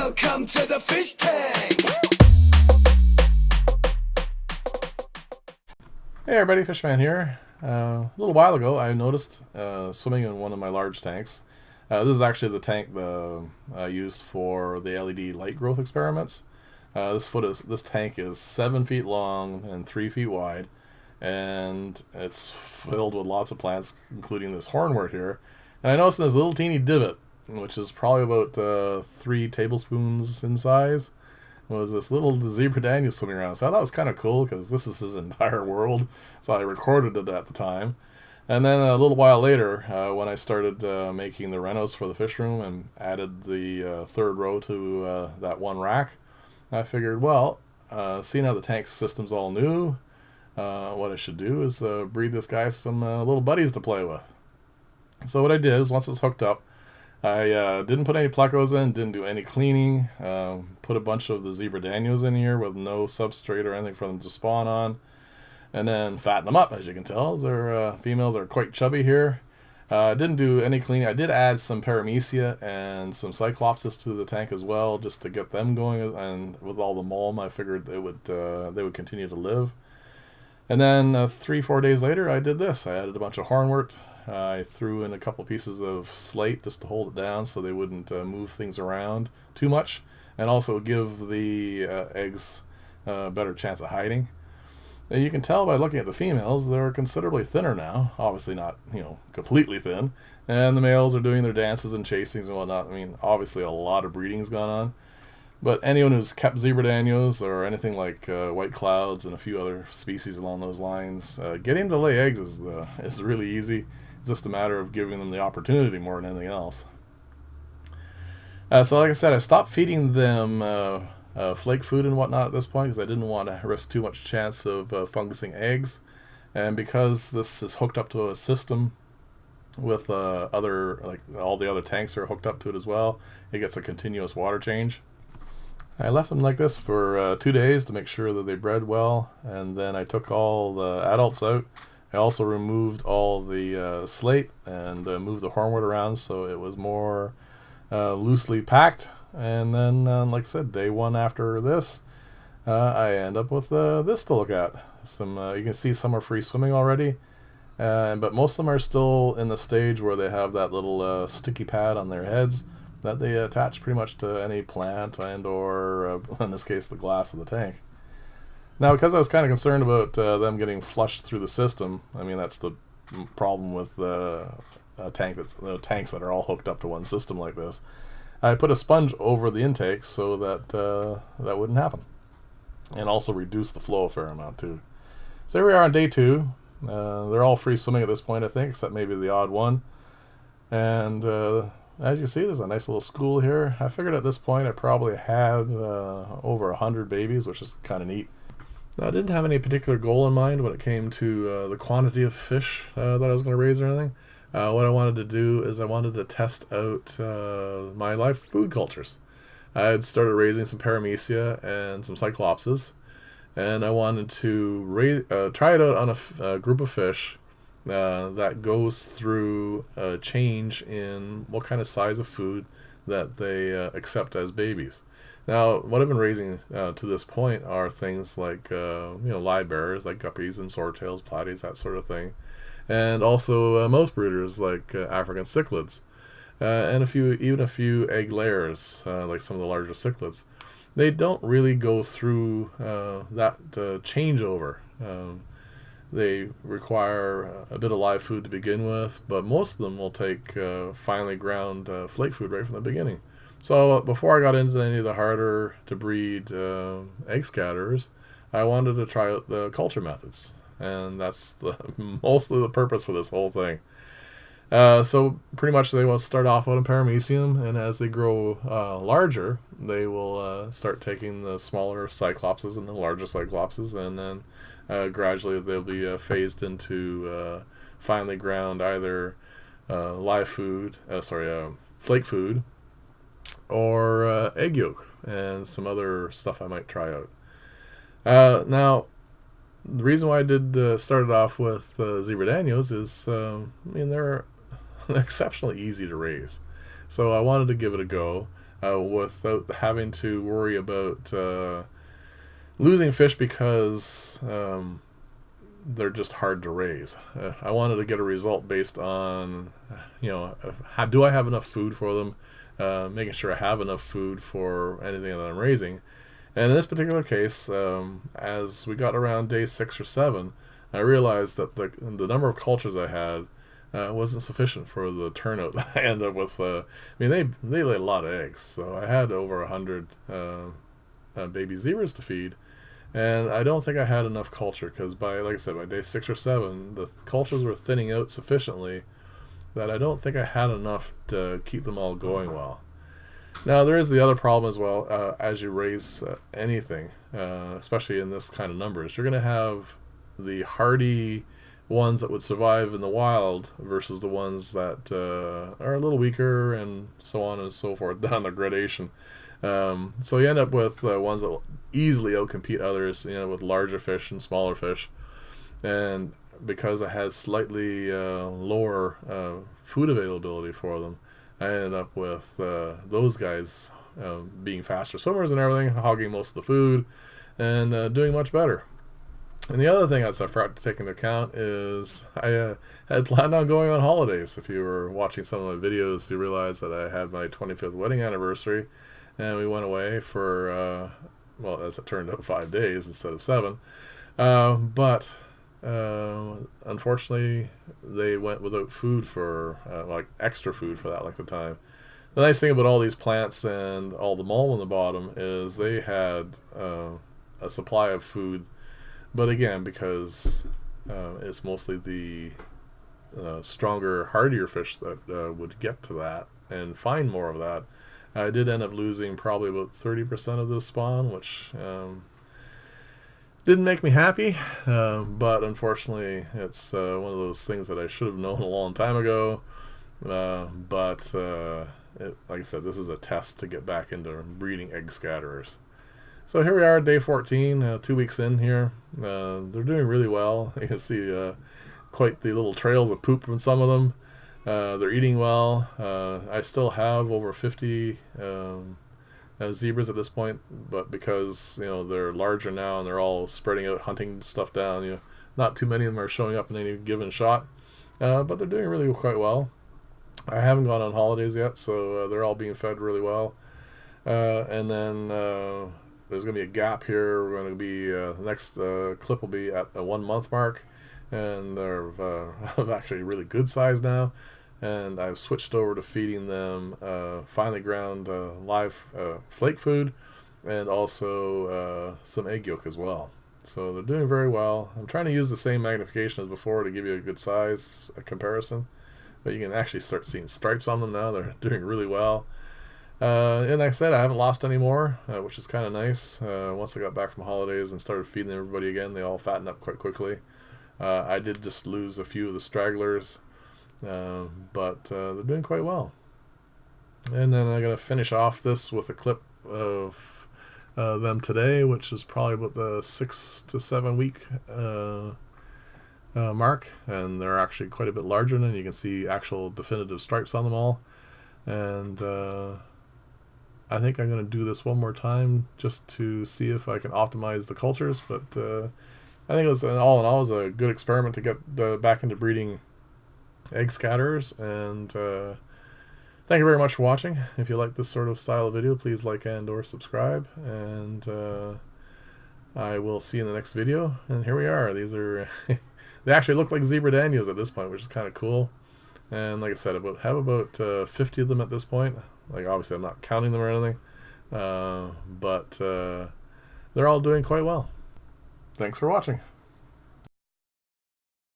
Welcome to the fish tank. Hey everybody, Fishman here. A little while ago I noticed swimming in one of my large tanks. This is actually the tank I used for the LED light growth experiments. This tank is 7 feet long and 3 feet wide, and it's filled with lots of plants, including this hornwort here. And I noticed in this little teeny divot, which is probably about 3 tablespoons in size, was this little zebra Danios swimming around. So I thought it was kind of cool because this is his entire world. So I recorded it at the time. And then a little while later, when I started making the renos for the fish room and added the third row to that one rack, I figured, well, seeing how the tank system's all new, what I should do is breed this guy some little buddies to play with. So what I did is, once it's hooked up, I didn't put any plecos in, didn't do any cleaning, put a bunch of the zebra Danios in here with no substrate or anything for them to spawn on, and then fatten them up. As you can tell, their females are quite chubby here. Didn't do any cleaning. I did add some paramecia and some cyclopses to the tank as well, just to get them going, and with all the mulm I figured they would continue to live. And then 3-4 days later I did this. I added a bunch of hornwort. I threw in a couple pieces of slate just to hold it down so they wouldn't move things around too much, and also give the eggs a better chance of hiding. And you can tell by looking at the females, they're considerably thinner now. Obviously not, completely thin. And the males are doing their dances and chasings and whatnot. I mean, obviously a lot of breeding's gone on. But anyone who's kept zebra Danios or anything like white clouds and a few other species along those lines, getting them to lay eggs is really easy. It's just a matter of giving them the opportunity more than anything else. So like I said, I stopped feeding them flake food and whatnot at this point because I didn't want to risk too much chance of fungusing eggs. And because this is hooked up to a system with all the other tanks are hooked up to it as well, it gets a continuous water change. I left them like this for 2 days to make sure that they bred well, and then I took all the adults out. I also removed all the slate and moved the hornwort around so it was more loosely packed. And then, like I said, day one after this, I end up with this to look at. You can see some are free swimming already, but most of them are still in the stage where they have that little sticky pad on their heads that they attach pretty much to any plant and or, in this case, the glass of the tank. Now, because I was kind of concerned about them getting flushed through the system, I mean, that's the problem with tanks that are all hooked up to one system like this, I put a sponge over the intake so that that wouldn't happen, and also reduce the flow a fair amount too. So here we are on day 2. They're all free swimming at this point, I think, except maybe the odd one. And as you see, there's a nice little school here. I figured at this point I probably had over 100 babies, which is kind of neat. Now, I didn't have any particular goal in mind when it came to the quantity of fish that I was going to raise or anything. What I wanted to do is I wanted to test out my live food cultures. I had started raising some paramecia and some cyclopses, and I wanted to try it out on a group of fish that goes through a change in what kind of size of food that they accept as babies. Now, what I've been raising to this point are things like live bearers like guppies and swordtails, platies, that sort of thing. And also mouth breeders like African cichlids, and even a few egg layers like some of the larger cichlids. They don't really go through that changeover. They require a bit of live food to begin with, but most of them will take finely ground flake food right from the beginning. So before I got into any of the harder to breed egg scatterers, I wanted to try out the culture methods. And that's mostly the purpose for this whole thing. So pretty much they will start off out in paramecium, and as they grow larger, they will start taking the smaller cyclopses and the larger cyclopses, and then gradually they'll be phased into finely ground either flake food, or egg yolk, and some other stuff I might try out. Now, the reason why I did started off with zebra Danios is, they're exceptionally easy to raise. So I wanted to give it a go. without having to worry about losing fish because they're just hard to raise. I wanted to get a result based on, do I have enough food for them, making sure I have enough food for anything that I'm raising. And in this particular case, as we got around day 6 or 7, I realized that the number of cultures I had wasn't sufficient for the turnout that I ended up with. They lay a lot of eggs, so I had over 100 baby zebras to feed. And I don't think I had enough culture because like I said, by day 6 or 7, the cultures were thinning out sufficiently that I don't think I had enough to keep them all going well. Now, there is the other problem as well. As you raise anything, especially in this kind of numbers, you're going to have the hardy ones that would survive in the wild versus the ones that are a little weaker, and so on and so forth down the gradation. So you end up with ones that will easily outcompete others, with larger fish and smaller fish. And because I had slightly lower food availability for them, I ended up with those guys being faster swimmers and everything, hogging most of the food, and doing much better. And the other thing I forgot to take into account is I had planned on going on holidays. If you were watching some of my videos, you realize that I had my 25th wedding anniversary, and we went away for, as it turned out, 5 days instead of 7. But unfortunately, they went without food for, extra food for that length of time. The nice thing about all these plants and all the mulch on the bottom is they had a supply of food. But again, because it's mostly the stronger, hardier fish that would get to that and find more of that, I did end up losing probably about 30% of the spawn, which didn't make me happy. But unfortunately, it's one of those things that I should have known a long time ago. But like I said, this is a test to get back into breeding egg scatterers. So here we are, day 14, 2 weeks in here. They're doing really well. You can see quite the little trails of poop from some of them. They're eating well. I still have over 50 zebras at this point, but because they're larger now and they're all spreading out, hunting stuff down, not too many of them are showing up in any given shot. But they're doing really quite well. I haven't gone on holidays yet, so they're all being fed really well. And then there's going to be a gap here. We're going to be the next clip will be at the 1 month mark, and they're actually really good size now. And I've switched over to feeding them finely ground live flake food, and also some egg yolk as well. So they're doing very well. I'm trying to use the same magnification as before to give you a good size comparison, but you can actually start seeing stripes on them now. They're doing really well. And like I said, I haven't lost any more, which is kind of nice. Once I got back from holidays and started feeding everybody again, they all fattened up quite quickly. I did just lose a few of the stragglers, but they're doing quite well. And then I'm going to finish off this with a clip of them today, which is probably about the 6 to 7 week mark, and they're actually quite a bit larger than you can see actual definitive stripes on them all. And I think I'm going to do this one more time just to see if I can optimize the cultures, but I think it was, all in all, was a good experiment to get back into breeding egg scatterers. And thank you very much for watching. If you like this sort of style of video, please like and or subscribe, and I will see you in the next video. And here we are. These are they actually look like zebra Danios at this point, which is kind of cool. And like I said, have about 50 of them at this point. Like, obviously I'm not counting them or anything, but they're all doing quite well. Thanks for watching.